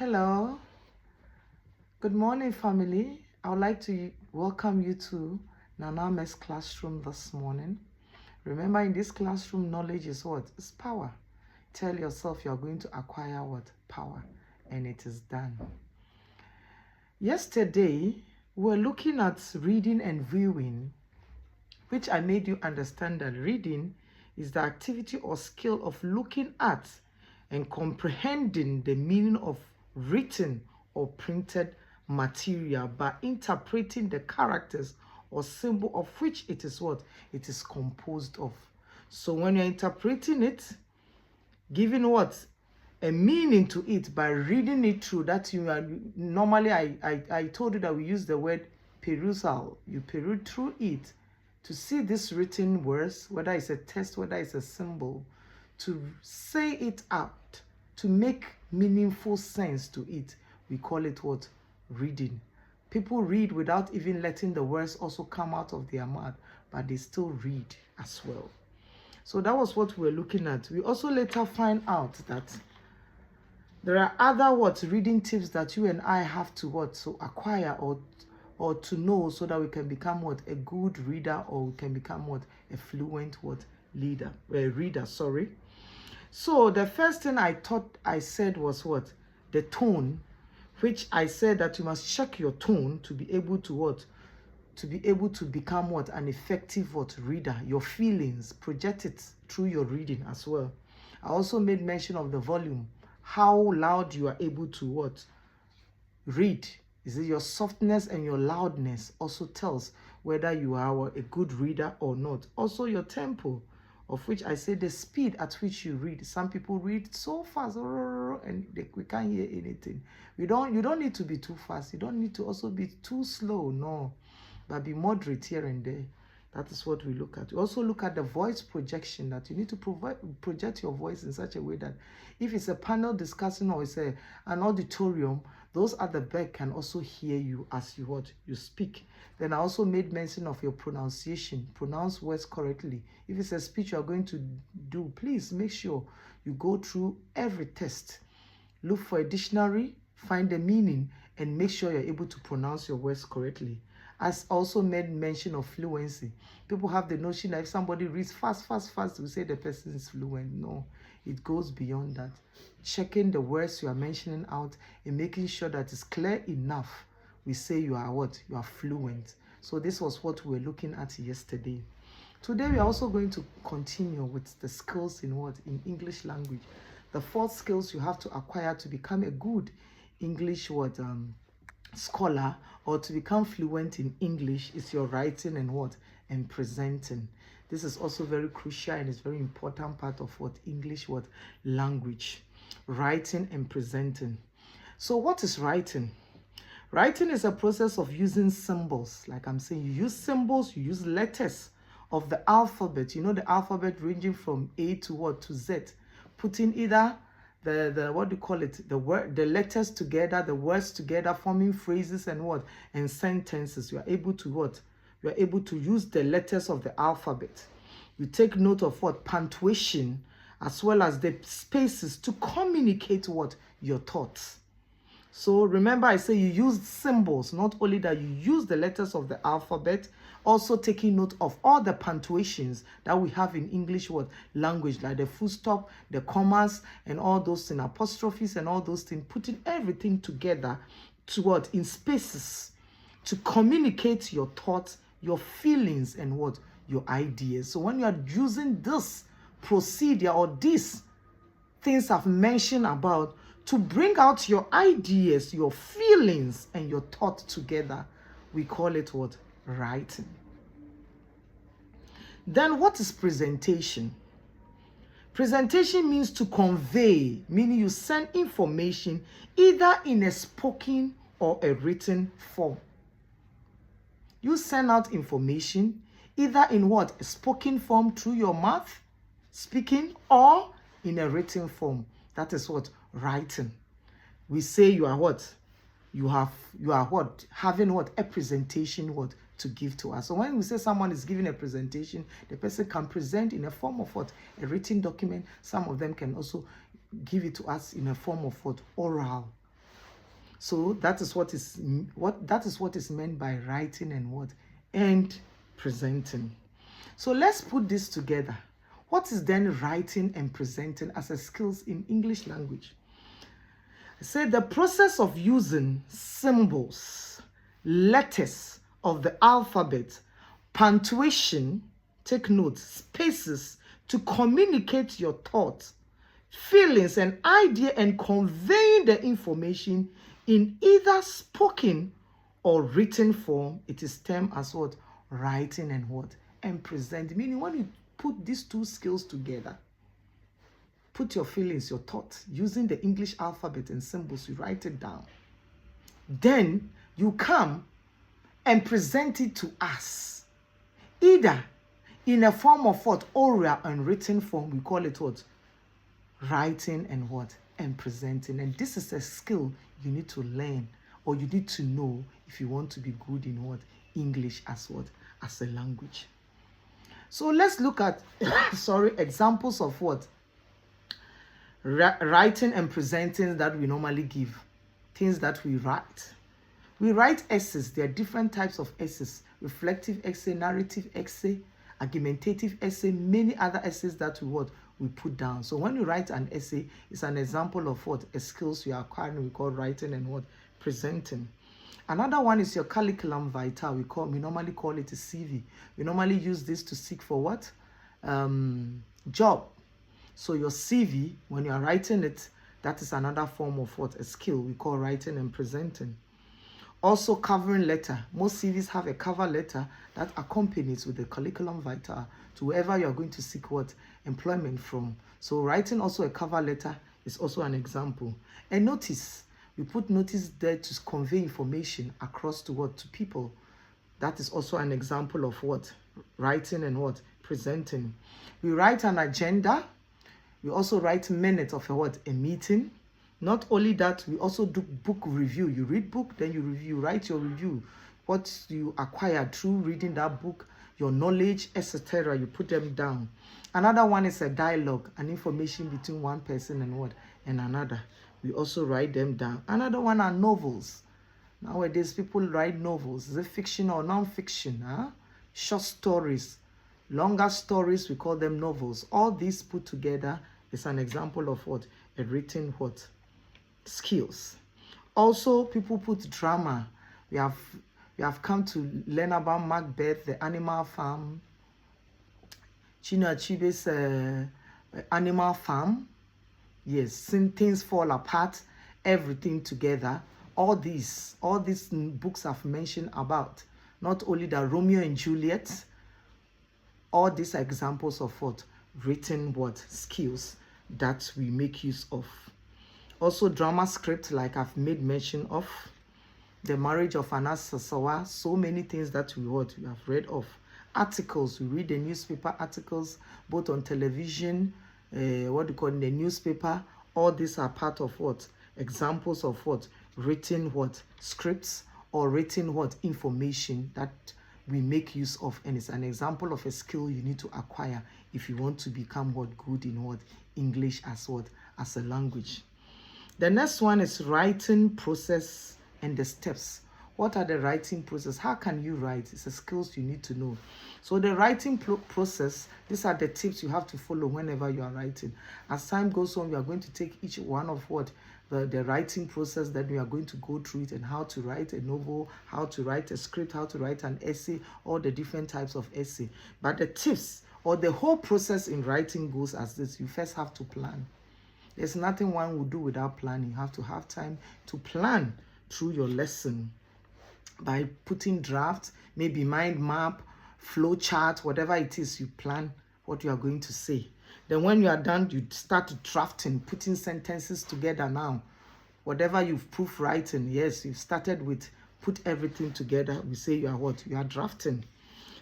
Hello, good morning, family. I would like to welcome you to Naname's classroom this morning. Remember, in this classroom, knowledge is what? It's power. Tell yourself you're going to acquire what? Power. And it is done. Yesterday, we were looking at reading and viewing, which I made you understand that reading is the activity or skill of looking at and comprehending the meaning of written or printed material by interpreting the characters or symbol of which it is what it is composed of. So when you're interpreting it, giving what a meaning to it by reading it through, that you are normally I told you that we use the word perusal. You peruse through it to see this written words, whether it's a text, whether it's a symbol, to say it out, to make meaningful sense to it. We call it what? Reading. People read without even letting the words also come out of their mouth, but they still read as well. So that was what we're looking at. We also later find out that there are other reading tips that you and I have to acquire or to know, so that we can become a good reader, or we can become a fluent reader, sorry. So the first thing I said was the tone, which I said that you must check your tone to be able to become an effective reader. Your feelings, project it through your reading as well. I also made mention of the volume, how loud you are able to read. Is it your softness and your loudness also tells whether you are a good reader or not. Also your tempo, of which I say the speed at which you read. Some people read so fast and we can't hear anything. You don't need to be too fast. You don't need to also be too slow, no. But be moderate here and there. That is what we look at. We also look at the voice projection, that you need to project your voice in such a way that if it's a panel discussion or it's an auditorium, those at the back can also hear you as you speak. Then I also made mention of your pronunciation. Pronounce words correctly. If it's a speech you are going to do, please make sure you go through every test. Look for a dictionary, find the meaning, and make sure you're able to pronounce your words correctly. As also made mention of fluency. People have the notion that if somebody reads fast, we say the person is fluent. No, it goes beyond that. Checking the words you are mentioning out and making sure that it's clear enough, we say you are You are fluent. So this was what we were looking at yesterday. Today we are also going to continue with the skills in English language. The 4 skills you have to acquire to become a good English scholar, or to become fluent in English, is your writing and presenting. This is also very crucial and is very important part of English language. Writing and presenting. So what is writing? Writing is a process of using symbols. Like I'm saying, you use symbols, you use letters of the alphabet. You know the alphabet ranging from A to Z. Putting either the letters together, the words together, forming phrases and sentences. You are able to use the letters of the alphabet. You take note of punctuation, as well as the spaces to communicate your thoughts. So remember, I say you use symbols, not only that you use the letters of the alphabet, also taking note of all the punctuations that we have in English language, like the full stop, the commas, and all those things, apostrophes and all those things, putting everything together to in spaces to communicate your thoughts, your feelings, and your ideas. So when you are using this procedure or these things I've mentioned about to bring out your ideas, your feelings, and your thoughts together, we call it writing. Then what is presentation? Presentation means to convey, meaning you send information either in a spoken or a written form. You send out information either in a spoken form through your mouth, speaking, or in a written form. That is writing. We say you are having a presentation to give to us. So when we say someone is giving a presentation, the person can present in a form of a written document. Some of them can also give it to us in a form of oral So that is what is meant by writing and what? And presenting. So let's put this together. What is then writing and presenting as a skills in English language? I say the process of using symbols, letters of the alphabet, punctuation, take note, spaces to communicate your thoughts, feelings, and idea, and conveying the information in either spoken or written form. It is termed as what? Writing and what? And presenting. Meaning when you put these two skills together, put your feelings, your thoughts, using the English alphabet and symbols, you write it down. Then you come and present it to us, either in a form of what? Oral and written form. We call it what? Writing and what? And presenting. And this is a skill you need to learn, or you need to know if you want to be good in what? English as what? As a language. So let's look at examples of what? Writing and presenting that we normally give. Things that we write. We write essays. There are different types of essays. Reflective essay, narrative essay, argumentative essay, many other essays that we put down. So when you write an essay, it's an example of what? A skills you are acquiring. We call writing and what? Presenting. Another one is your curriculum vitae. We normally call it a CV. We normally use this to seek for what? Job. So your CV, when you are writing it, that is another form of what? A skill we call writing and presenting. Also, covering letter. Most CVs have a cover letter that accompanies with the curriculum vitae to wherever you are going to seek what? Employment from. So writing also a cover letter is also an example. And notice, we put notice there to convey information across to what? To people. That is also an example of what? Writing and what? Presenting. We write an agenda. We also write minutes of a meeting. Not only that, we also do book review. You read book, then you review. Write your review. What you acquired through reading that book, your knowledge, etc. You put them down. Another one is a dialogue, an information between one person and what? And another. We also write them down. Another one are novels. Nowadays, people write novels. Is it fiction or non-fiction? Short stories. Longer stories, we call them novels. All these put together is an example of what? A written what? Skills. Also, people put drama. We have come to learn about Macbeth, the Animal Farm, Chinua Achebe's Animal Farm. Yes, things fall apart, everything together. All these books I've mentioned about. Not only the Romeo and Juliet. All these are examples of what? Written what? Skills that we make use of. Also drama script, like I've made mention of. The Marriage of Anas Sasawa. So many things that we have read of. Articles, we read the newspaper articles, both on television, the newspaper. All these are part of what? Examples of what? Written what? Scripts, or written what? Information that we make use of, and it's an example of a skill you need to acquire if you want to become what? Good in what? English as what? As a language. The next one is writing process and the steps. What are the writing process? How can you write? It's a skills you need to know. So the writing process, these are the tips you have to follow whenever you are writing. As time goes on, we are going to take each one of what? The writing process, that we are going to go through it, and how to write a novel, how to write a script, how to write an essay, all the different types of essay. But the tips or the whole process in writing goes as this. You first have to plan. There's nothing one will do without planning. You have to have time to plan through your lesson by putting drafts, maybe mind map, flow chart, whatever it is. You plan what you are going to say. Then when you are done, you start drafting, putting sentences together now. Whatever you've proof writing, yes, you've started with, put everything together. We say you are what? You are drafting.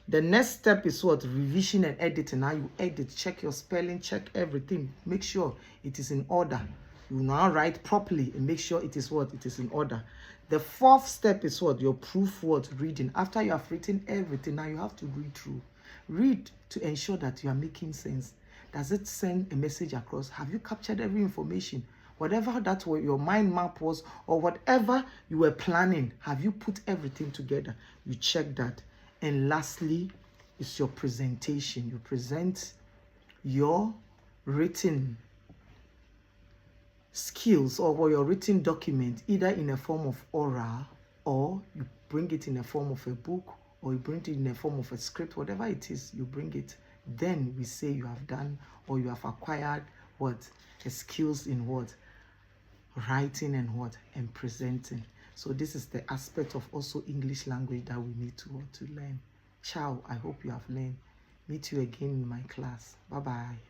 The next step is what? Revision and editing. Now you edit, check your spelling, check everything. Make sure it is in order. You now write properly and make sure it is what? It is in order. The fourth step is what? Your proof what? Reading. After you have written everything, now you have to read through. Read to ensure that you are making sense. Does it send a message across? Have you captured every information? Whatever that were your mind map was, or whatever you were planning, have you put everything together? You check that. And lastly, is your presentation. You present your written skills or your written document either in a form of oral, or you bring it in a form of a book, or you bring it in a form of a script, whatever it is, you bring it. Then we say you have done, or you have acquired what? A skills in what? Writing and what? And presenting. So this is the aspect of also English language that we need to learn. Ciao, I hope you have learned. Meet you again in my class. Bye-bye.